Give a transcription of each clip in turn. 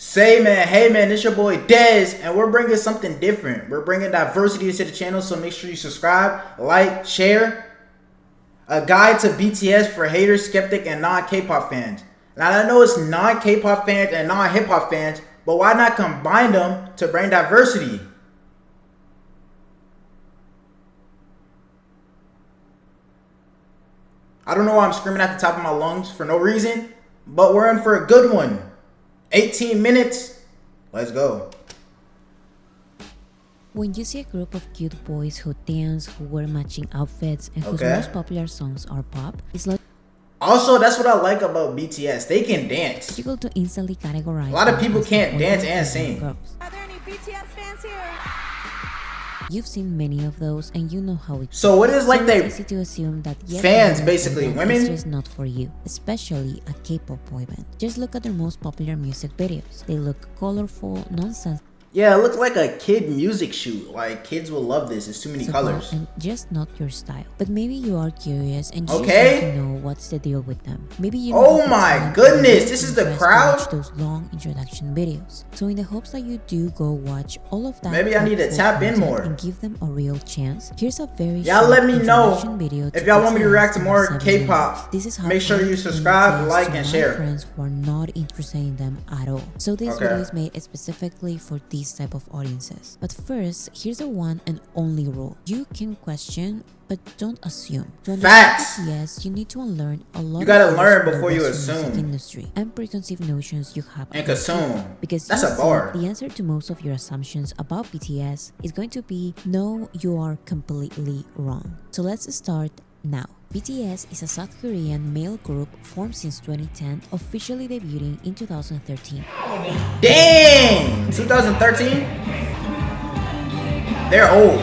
Say man, hey man, it's your boy Dez, and we're bringing something different. We're bringing diversity to the channel, so make sure you subscribe, like, share. A guide to BTS for haters, skeptic, and non-K-pop fans. Now I know it's non-K-pop fans and non-hip-hop fans, but why not combine them to bring diversity? I don't know why I'm screaming at the top of my lungs for no reason, but we're in for a good one. 18 minutes. Let's go. When you see a group of cute boys who dance, who wear matching outfits, and whose most popular songs are pop, it's also, that's what I like about BTS. They can dance. difficult to instantly categorize. A lot of people can't dance and sing. Girls. Are there any BTS fans here? You've seen many of those, and you know how it. So what is like they easy to assume that fans basically women? It's just not for you, especially a K-pop boy band. Just look at their most popular music videos. They look colorful, nonsense. Yeah, it looked like a kid music shoot. Like, kids will love this. It's too many colors. And just not your style. But maybe you are curious and you okay. just want to know what's the deal with them. Maybe you oh my goodness, this is the crowd? Watch those long introduction videos. So in the hopes that you do go watch all of that, maybe I need to tap in more and give them a real chance. Here's a very y'all let me know video if y'all want me to react to more K-pop. This is how make sure you subscribe, like, and share. Friends who are not interested in them at all. So this video is made specifically for these type of audiences. But first, here's the one and only rule. You can question, but don't assume. To Facts. Yes, you need to unlearn a lot. You gotta learn before you music assume. Industry and preconceived notions you have. And consume. Because that's a bar. The answer to most of your assumptions about BTS is going to be no, you are completely wrong. So let's start now. BTS is a South Korean male group formed since 2010, officially debuting in 2013. Dang! 2013? They're old.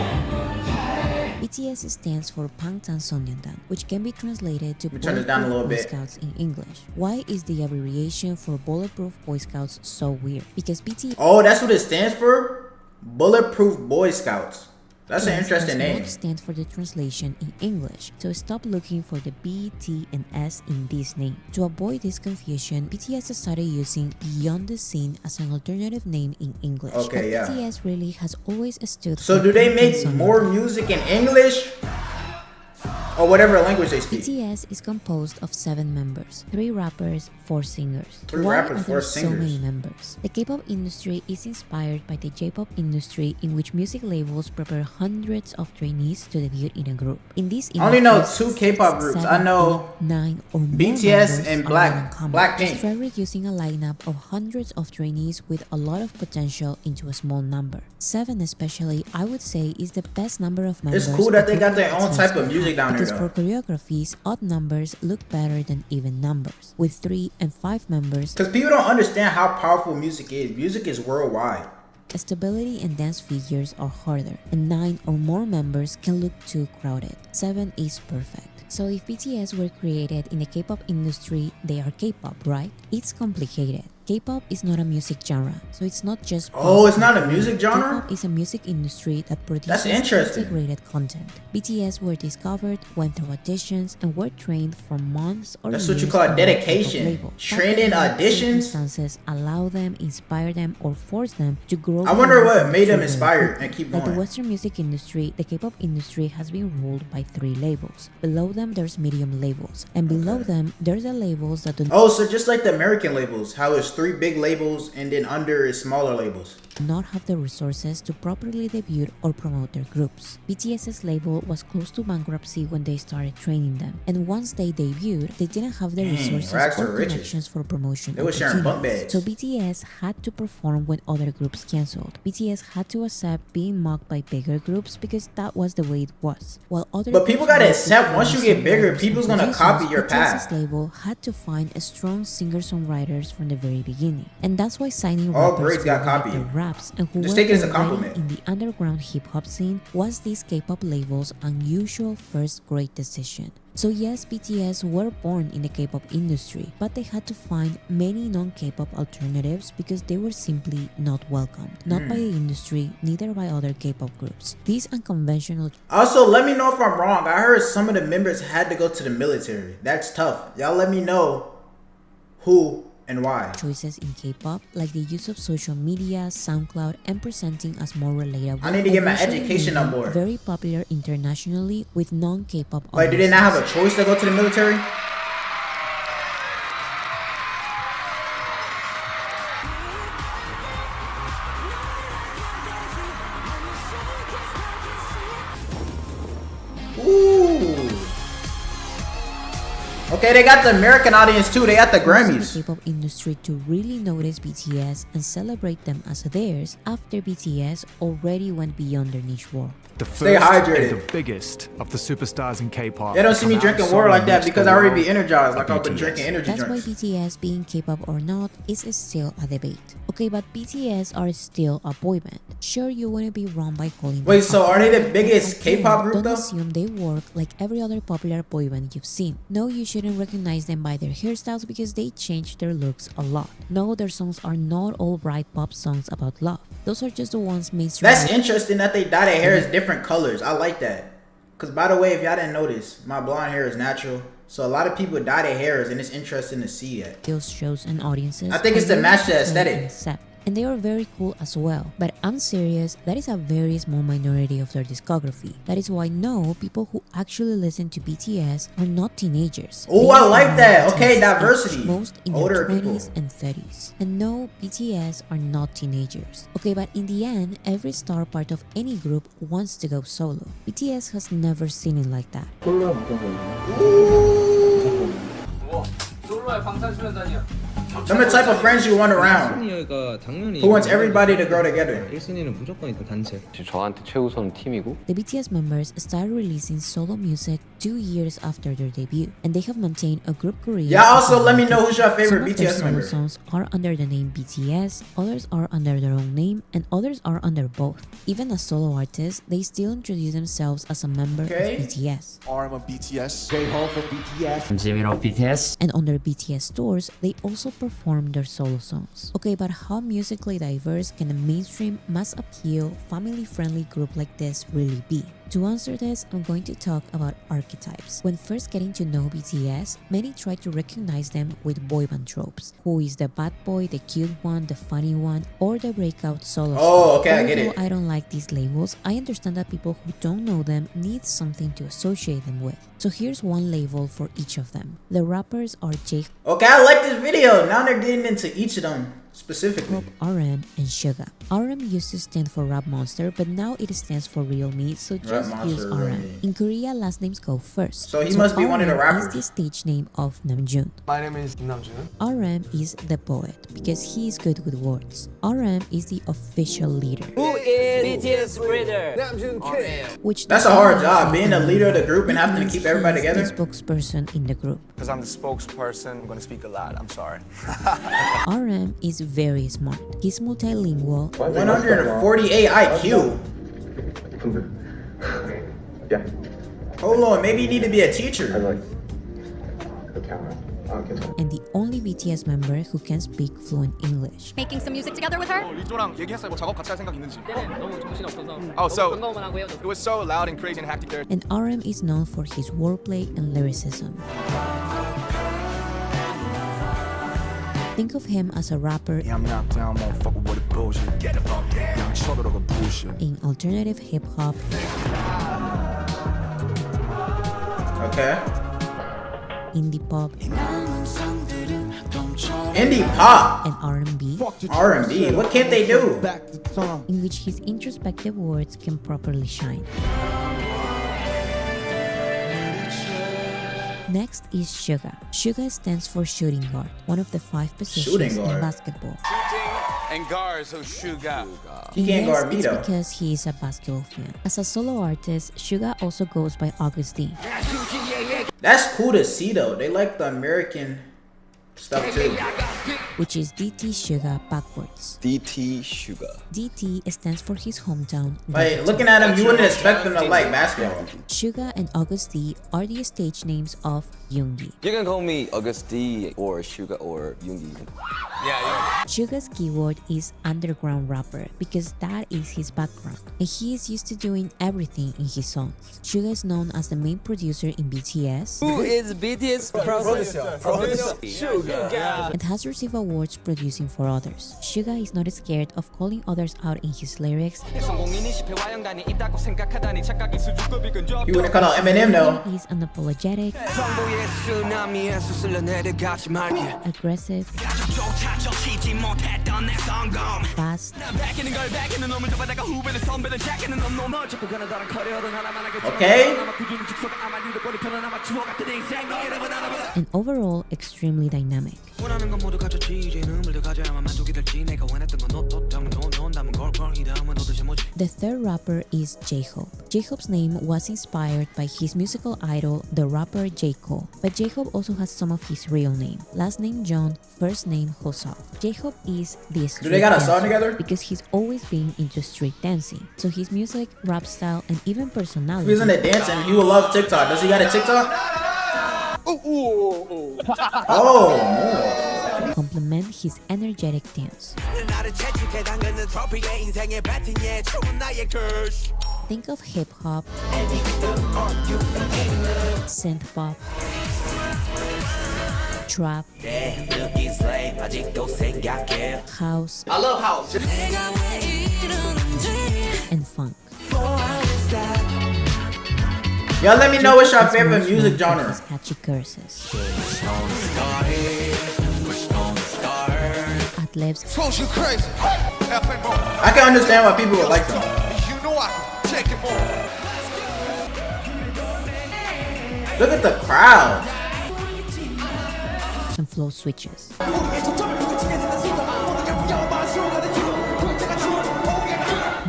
BTS stands for Bangtanso년단, which can be translated to turn this down a little Boy bit. Scouts in English. Why is the abbreviation for Bulletproof Boy Scouts so weird? Because BTS... Oh, that's what it stands for? Bulletproof Boy Scouts. That's an interesting name. Does not stand for the translation in English, so stop looking for the B, T, and S in this name. To avoid this confusion, BTS started using Beyond the Scene as an alternative name in English. Okay, but yeah. BTS really has always stood so for do they make Bangtanso년단. more music in English? Or whatever language they speak. BTS is composed of 7 members, 3 rappers, 4 singers. 3 Why rappers, are 4 there singers. so many members? The K-pop industry is inspired by the J-pop industry, in which music labels prepare hundreds of trainees to debut in a group. In this I only know industry, 2 K-pop groups. I know 8, 9 or more BTS and members are Blackpink. Try reducing a lineup of hundreds of trainees with a lot of potential into a small number. 7 especially, I would say, is the best number of members. It's cool that they got their own type of music down there because though. for choreographies, odd numbers look better than even numbers. With 3 and 5 members, Because people don't understand how powerful music is. Music is worldwide. stability and dance figures are harder, and 9 or more members can look too crowded. 7 is perfect. So if BTS were created in the K-pop industry, they are K-pop, right? It's complicated. K-pop is not a music genre, so it's not just Oh, it's not a music genre? K-pop is a music industry that produces That's interesting. integrated content. BTS were discovered, went through auditions, and were trained for months or That's years. what you call on one dedication. K-pop label. Training But auditions? circumstances allow them, inspire them, or force them to grow. I wonder what beyond made them their inspired quickly. and keep Like the going. Western music industry, the K-pop industry has been ruled by 3 labels. Below them, there's medium labels, and below them, there's the labels that do Oh, so just like the American labels, how it's 3 big labels and then under is smaller labels. not have the resources to properly debut or promote their groups. BTS's label was close to bankruptcy when they started training them, and once they debuted, they didn't have the resources rags to or riches. connections for promotion. They were sharing bunk opportunities. beds. So BTS had to perform when other groups canceled. BTS had to accept being mocked by bigger groups because that was the way it was. While other But people groups gotta were accept once you get bigger, songwriters people's and gonna producers, copy your BTS's path. label had to find a strong singer-songwriters from the very beginning, and that's why signing All rappers grades got who had copied. the raps and who Just were take it as a already compliment. in the underground hip-hop scene was this K-pop label's unusual first great decision. So yes, BTS were born in the K-pop industry, but they had to find many non-K-pop alternatives because they were simply not welcomed. Not by the industry, neither by other K-pop groups. These unconventional Also, let me know if I'm wrong. I heard some of the members had to go to the military. That's tough. Y'all let me know who And why? Choices in K-pop, like the use of social media, SoundCloud, and presenting as more relatable. I need to get my eventually education made on them board. Very popular internationally with non-K-pop Like, do they not have a choice to go to the military? Ooh. Okay, they got the American audience too. They got the Grammys. The K-pop industry to really notice BTS and celebrate them as theirs after BTS already went beyond their niche world. The Stay first hydrated. and the biggest of the superstars in K-pop. They don't see me drinking water like that because I already be energized. Like I've been BTS. drinking energy That's why drinks. BTS being K-pop or not is still a debate. Okay, but BTS are still a boy band. Sure, you wouldn't be wrong by calling Wait, them so pop, are they the but biggest again, K-pop group don't though? assume they work like every other popular boy band you've seen. No, you shouldn't recognize them by their hairstyles because they change their looks a lot. No, their songs are not all bright pop songs about love. Those are just the ones mainstream. That's interesting that they dye their hair as different colors. I like that. Cause by the way, if y'all didn't notice, my blonde hair is natural. So a lot of people dye their hairs and it's interesting to see that. Shows and audiences. I think it's to and match the they aesthetic. accept. And they are very cool as well. But I'm serious, that is a very small minority of their discography. That is why no, people who actually listen to BTS are not teenagers. Oh, They I are like that. teens, Okay, diversity. Most in Older their people. 20s and 30s. And no, BTS are not teenagers. Okay, but in the end, every star part of any group wants to go solo. BTS has never seen it like that. 솔로의 방탄소년단이야. Them the type of friends you want around. 1순위가 당연히 Who wants everybody to grow together. 1순위는 무조건 일단 단체. 저한테 최우선 팀이고 The BTS members started releasing solo music 2 years after their debut, and they have maintained a group career. Y'all also let me know who's your Some favorite of their BTS solo member. songs are under the name BTS, others are under their own name, and others are under both. Even as solo artists, they still introduce themselves as a member Okay. of BTS. RM of BTS. Jimin of BTS. And on their BTS tours, they also perform their solo songs. Okay, but how musically diverse can a mainstream, mass appeal, family-friendly group like this really be? To answer this, I'm going to talk about archetypes. When first getting to know BTS, many try to recognize them with boy band tropes. Who is the bad boy, the cute one, the funny one, or the breakout solo Oh, star. okay, I get it. Although I don't like these labels, I understand that people who don't know them need something to associate them with. So here's one label for each of them. The rappers are J. Okay, I like this video. Now they're getting into each of them specifically. RM, and Suga. RM used to stand for Rap Monster, but now it stands for Real Me, so just use Monster, Real RM. Me. In Korea, last names go first. So he must be one of the RM rappers. is the stage name of Namjoon. My name is Namjoon. RM is the poet, because he is good with words. RM is the official leader. Who is BTS leader? Which That's a hard job, being a leader of the group and having to keep everybody He's together. the spokesperson in the group. Because I'm the spokesperson, I'm going to speak a lot. I'm sorry. RM is very smart. He's multilingual, 148 IQ. Yeah, Hold on, maybe you need to be a teacher. like the camera. and the only BTS member who can speak fluent English. Making some music together with her? 리조랑 얘기했어요. 뭐 작업 같이 할 생각 있는지. 너무 정신없어서 Oh, so 반가워만 하고 헤어졌어. it was so loud and crazy and hectic there. And RM is known for his wordplay and lyricism. Think of him as a rapper I'm knocked down, motherfucker, what a bullshit. Get the fuck down. Young chugga bullshit. in alternative hip hop, Okay. indie pop, Indie pop, and R&B, R&B. What can't they do? in which his introspective words can properly shine. Next is Suga. Suga stands for shooting guard, one of the 5 positions Shooting in guard. basketball. And guards who Suga. He can't guard me it's though. because he is a basketball fan. As a solo artist, Suga also goes by Augustine. That's cool to see though. They like the American stuff too. Which is DT Suga backwards. DT Sugar. DT stands for his hometown. Like Daejeon. looking at him, you wouldn't expect them to like basketball. Suga and Auguste are the stage names of Yoongi. You can call me August D or Sugar or Yoongi. Suga's keyword is underground rapper because that is his background, and he is used to doing everything in his songs. Suga is known as the main producer in BTS, Who is BTS producer? and has received awards producing for others. Suga is not scared of calling others out in his lyrics. You wouldn't cut out Eminem though. He is unapologetic, aggressive, fast, Okay. and overall extremely dynamic. The third rapper is J-Hope. J-Hope's name was inspired by his musical idol, the rapper J. Cole. But J-Hope also has some of his real name. Last name John, first name Hoseok. J-Hope is the street Do they got a dancer song together? because he's always been into street dancing. So his music, rap style, and even If personality he's into dancing, he will love TikTok. Does he got a TikTok? Oh. complement his energetic dance. Think of hip-hop, synth-pop, trap, house, I love house. and funk. Y'all let me know what's your It's favorite most music known for genre. his catchy curses, ad-libs, I can understand why people would like them. Look at the crowd. and flow switches.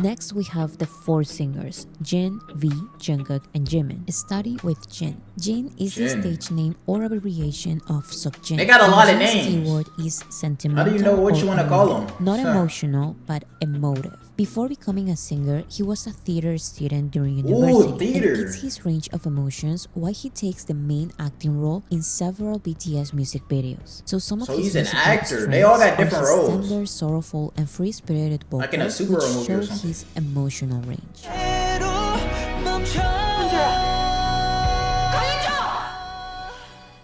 Next, we have the four singers, Jin, V, Jungkook, and Jimin. Study with Jin. Jin is the Jin. stage name or abbreviation of Seokjin. They got a And lot of Jin's names. keyword is sentimental. How do you know what or you wanna call emotive. them? Not Huh. emotional, but emotive. Before becoming a singer, he was a theater student during university. theater. And it's his range of emotions why he takes the main acting role in several BTS music videos. So some of So his he's an musical actor. They all got strengths are different his roles. tender, sorrowful, and free-spirited vocals, Like in a superhero which movie or show something. his emotional range.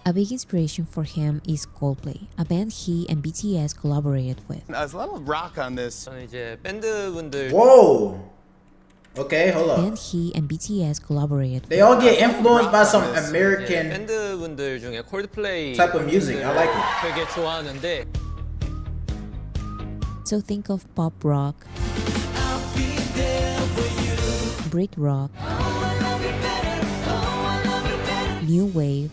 A big inspiration for him is Coldplay, a band he and BTS collaborated with. There's a lot of rock on this. 저는 이제 밴드분들 Whoa. Okay, hold up. Band he and BTS collaborated They with. all get influenced by some 이제 American 밴드분들 중에 콜드플레이 type of music. I like it. 되게 좋아하는데 So think of pop rock, Brit rock, new wave,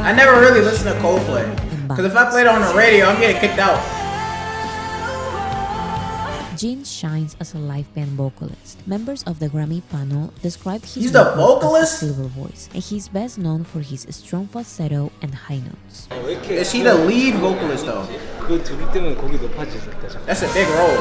I never really listened to Coldplay. Because if I played it on the radio, I'm getting kicked out. Jin shines as a live band vocalist. Members of the Grammy panel described his He's the vocals vocalist? as a silver voice, and he's best known for his strong falsetto and high notes. Is he the lead vocalist though? 그 둘이 때문에 곡이 높아지셨다. That's a big role.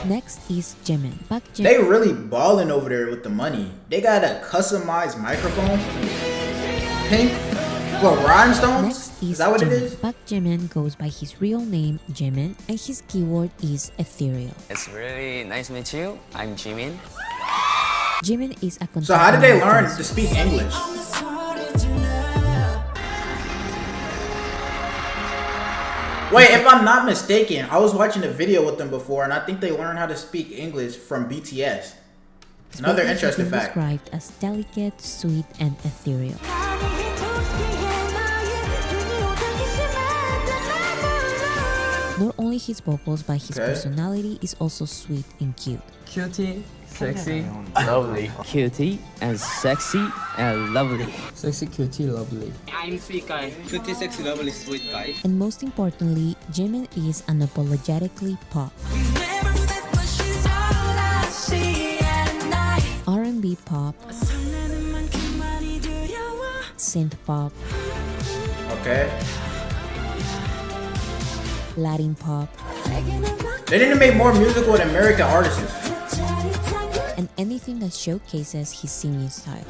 Next is Jimin. Park Jimin. They really balling over there with the money. They got a customized microphone. Pink. What, rhinestones? Next is Is that what it Jimin. is? Park Jimin goes by his real name, Jimin, and his keyword is ethereal. It's really nice to meet you. I'm Jimin. Jimin is a So how did they contemporary learn dancer. to speak English? Wait, if I'm not mistaken, I was watching a video with them before, and I think they learned how to speak English from BTS. Another Both have interesting been fact. described as delicate, sweet, and ethereal. Not only his vocals, but his Okay. personality is also sweet and cute. cutie, sexy, lovely. Cutie and sexy and lovely. Sexy, cutie, lovely. I'm sweet guy. Cutie, sexy, lovely, sweet guy. And most importantly, Jimin is unapologetically pop. R&B pop, synth pop, Okay. Latin pop, They need to make more music with American artists. and anything that showcases his singing style.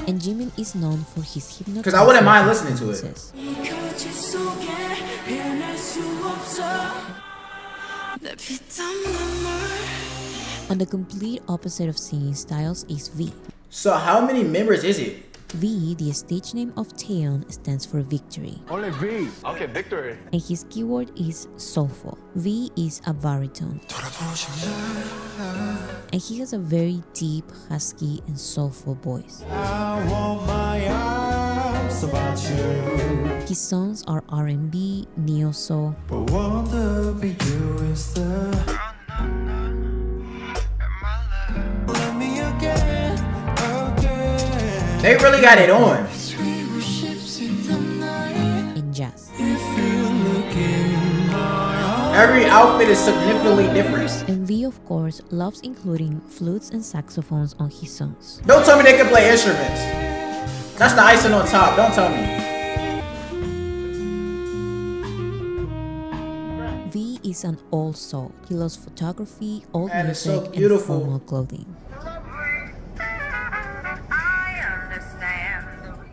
And Jimin is known for his hypnotizing I wouldn't mind listening to it. performances. On the complete opposite of singing styles is V. So how many members is it? V, the stage name of Taeyeon, stands for victory. Only V. Okay, victory. And his keyword is soulful. V is a baritone. And he has a very deep, husky, and soulful voice. His songs are R&B, neo-soul, They really got it on. and jazz. Every outfit is significantly different. And V, of course, loves including flutes and saxophones on his songs. Don't tell me they can play instruments. That's the icing on top. Don't tell me. V is an old soul. He loves photography, old Man, it's music, so and beautiful. formal clothing.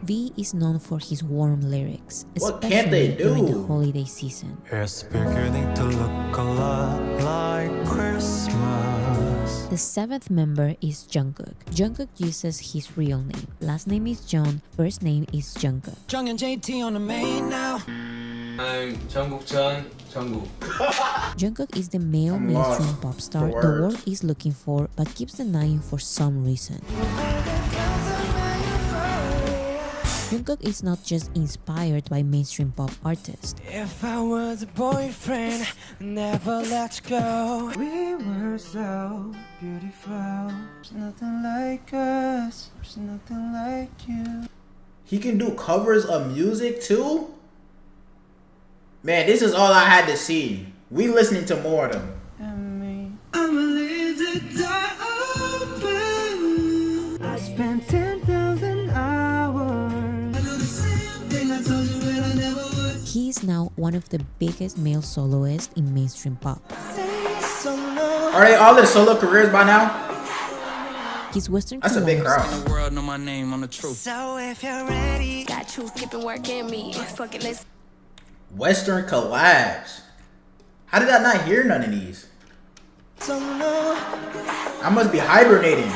V is known for his warm lyrics, What can't they especially during the do? holiday season. It's beginning to look a lot like Christmas. The seventh member is Jungkook. Jungkook uses his real name. Last name is Jeon, first name is Jungkook. I'm 정국전 정국. Jungkook is the male I'm mainstream lost. pop star The the words. world is looking for but keeps denying for some reason. Jungkook is not just inspired by mainstream pop artists. If I was a boyfriend, never let you go. We were so beautiful. There's nothing like us. There's nothing like you. He can do covers of music too? Man, this is all I had to see. We listening to more of them. And me. I'ma leave the door open. I spent 10,000 hours. I do the same thing I told you when I never would. He is now one of the biggest male soloists in mainstream pop. Say so no. Are they all in solo careers by now? His Western That's a big collabs crowd. The world know my name, I'm the truth. So if you're ready, Got you skipping work and me. Fuck it, let's Western collabs. How did I not hear none of these? so no. I must be hibernating.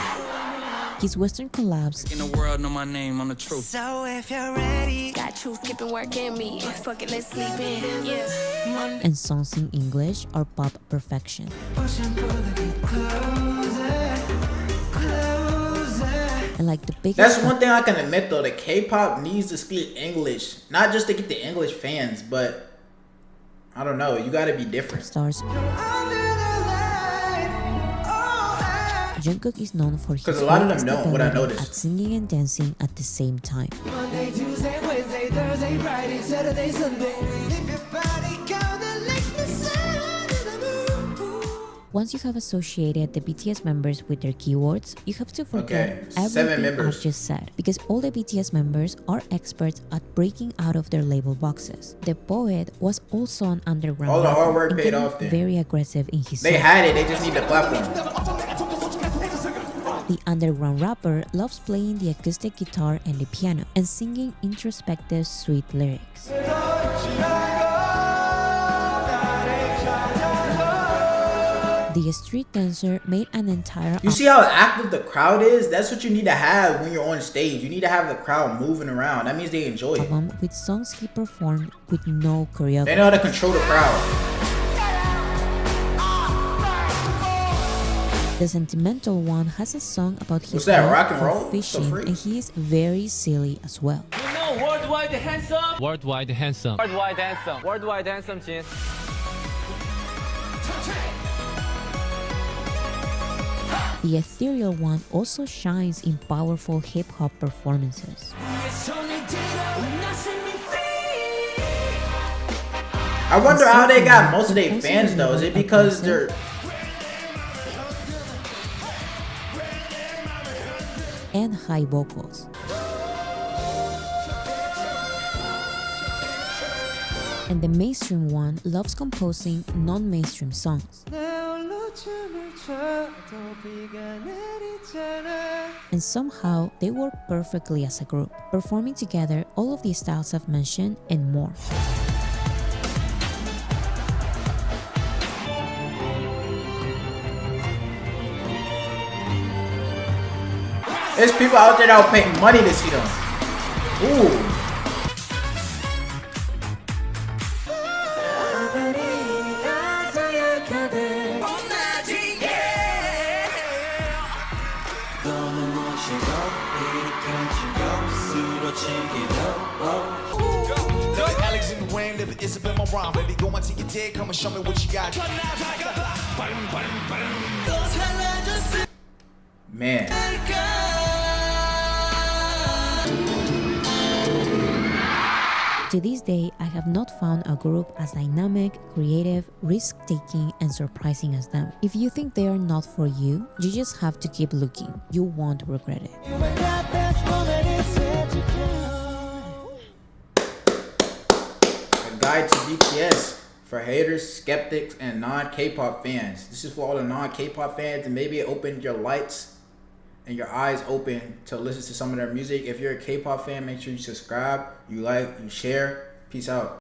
His Western collabs In the world know my name, I'm the truth. So if you're ready, got you skipping work and me. Fuck it, let's sleep in. Yeah. and songs in English are pop perfection. push and pull it closer, closer. And like the biggest That's one thing I can admit though, the K-pop needs to speak English. Not just to get the English fans, but I don't know, you gotta be different. stars, Under the light, oh, Jungkook is known for his 'Cause a lot of them focused don't, what I ability noticed. at singing and dancing at the same time. Monday, Tuesday, Wednesday, Thursday, Friday, Saturday, Sunday. If your body count and lick the sun to the moon. Once you have associated the BTS members with their keywords, you have to forget Okay, 7 everything members. I've just said, because all the BTS members are experts at breaking out of their label boxes. The poet was also an underground All the hard rapper work and paid getting off then. very aggressive in his They songs. had it, they just need the platform. The underground rapper loves playing the acoustic guitar and the piano and singing introspective, sweet lyrics. The street dancer made an entire You see how active the crowd is? That's what you need to have when you're on stage. You need to have the crowd moving around. That means they enjoy it. album with songs he performed with no They choreography. know how to control the crowd. The sentimental one has a song about his What's that, love rock and for roll? So fishing, free. and he is very silly as well. Worldwide handsome. Worldwide handsome. Worldwide handsome. Worldwide handsome, 진. The ethereal one also shines in powerful hip-hop performances. I wonder how they got most of their fans though. Is it because they're And high vocals. And the mainstream one loves composing non-mainstream songs. And somehow they work perfectly as a group, performing together all of the styles I've mentioned and more. There's people out there that will pay money to see them. Ooh. Baby, go until you're dead. Come and show me what you got. Man. To this day, I have not found a group as dynamic, creative, risk-taking, and surprising as them. If you think they are not for you, you just have to keep looking. You won't regret it. A guide to BTS for haters, skeptics, and non-K-pop fans. This is for all the non-K-pop fans, and maybe it opened your lights and your eyes open to listen to some of their music. If you're a K-pop fan, make sure you subscribe, you like, you share. Peace out.